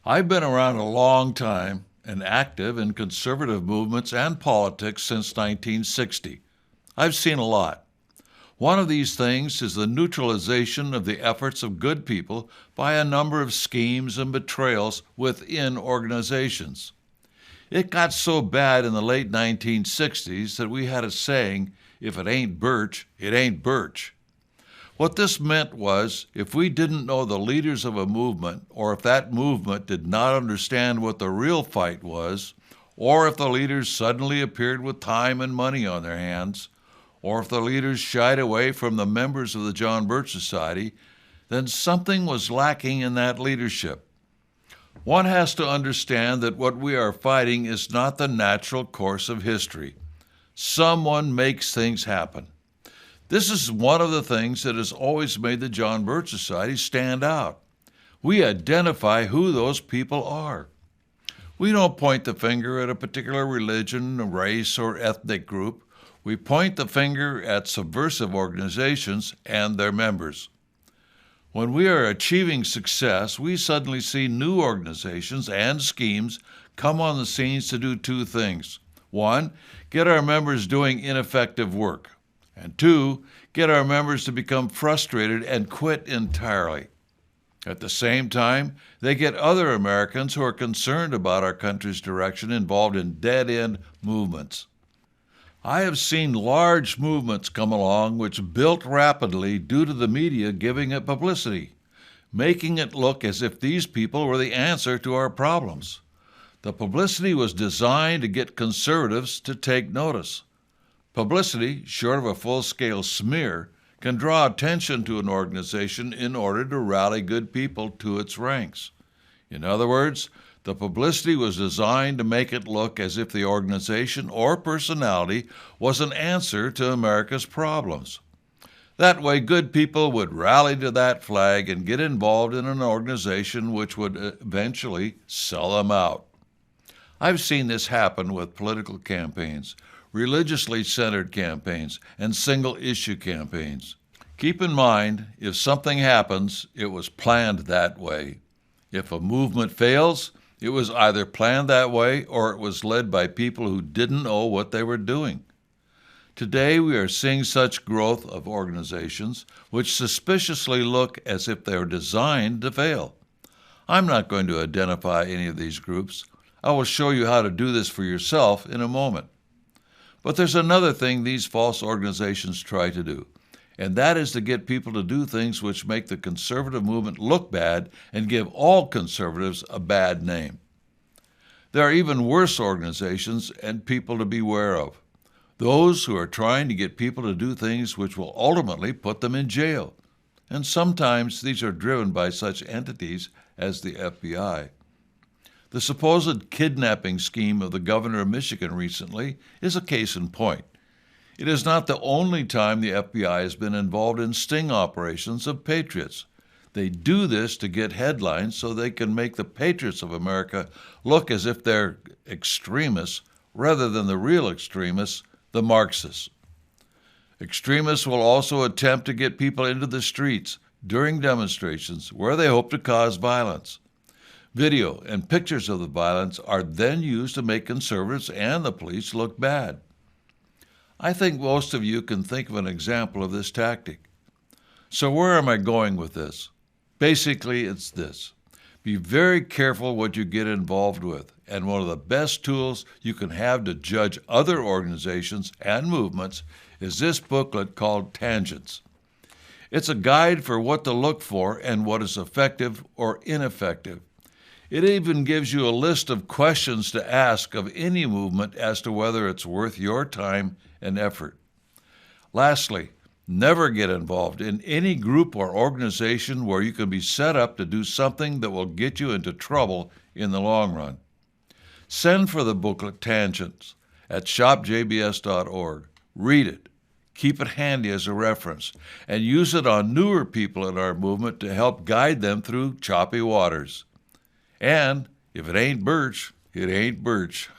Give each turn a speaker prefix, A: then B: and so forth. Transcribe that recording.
A: I've been around a long time and active in conservative movements and politics since 1960. I've seen a lot. One of these things is the neutralization of the efforts of good people by a number of schemes and betrayals within organizations. It got so bad in the late 1960s that we had a saying, if it ain't Birch, it ain't Birch. What this meant was, if we didn't know the leaders of a movement, or if that movement did not understand what the real fight was, or if the leaders suddenly appeared with time and money on their hands, or if the leaders shied away from the members of the John Birch Society, then something was lacking in that leadership. One has to understand that what we are fighting is not the natural course of history. Someone makes things happen. This is one of the things that has always made the John Birch Society stand out. We identify who those people are. We don't point the finger at a particular religion, race, or ethnic group. We point the finger at subversive organizations and their members. When we are achieving success, we suddenly see new organizations and schemes come on the scenes to do two things. One, get our members doing ineffective work. And two, get our members to become frustrated and quit entirely. At the same time, they get other Americans who are concerned about our country's direction involved in dead-end movements. I have seen large movements come along which built rapidly due to the media giving it publicity, making it look as if these people were the answer to our problems. The publicity was designed to get conservatives to take notice. Publicity, short of a full-scale smear, can draw attention to an organization in order to rally good people to its ranks. In other words, the publicity was designed to make it look as if the organization or personality was an answer to America's problems. That way, good people would rally to that flag and get involved in an organization which would eventually sell them out. I've seen this happen with political campaigns, religiously centered campaigns, and single-issue campaigns. Keep in mind, if something happens, it was planned that way. If a movement fails, it was either planned that way or it was led by people who didn't know what they were doing. Today, we are seeing such growth of organizations which suspiciously look as if they are designed to fail. I'm not going to identify any of these groups. I will show you how to do this for yourself in a moment. But there's another thing these false organizations try to do, and that is to get people to do things which make the conservative movement look bad and give all conservatives a bad name. There are even worse organizations and people to beware of. Those who are trying to get people to do things which will ultimately put them in jail. And sometimes these are driven by such entities as the FBI. The supposed kidnapping scheme of the governor of Michigan recently is a case in point. It is not the only time the FBI has been involved in sting operations of patriots. They do this to get headlines so they can make the patriots of America look as if they're extremists rather than the real extremists, the Marxists. Extremists will also attempt to get people into the streets during demonstrations where they hope to cause violence. Video and pictures of the violence are then used to make conservatives and the police look bad. I think most of you can think of an example of this tactic. So where am I going with this? Basically, it's this. Be very careful what you get involved with, and one of the best tools you can have to judge other organizations and movements is this booklet called Tangents. It's a guide for what to look for and what is effective or ineffective. It even gives you a list of questions to ask of any movement as to whether it's worth your time and effort. Lastly, never get involved in any group or organization where you can be set up to do something that will get you into trouble in the long run. Send for the booklet Tangents at shopjbs.org. Read it. Keep it handy as a reference, and use it on newer people in our movement to help guide them through choppy waters. And if it ain't Birch, it ain't Birch.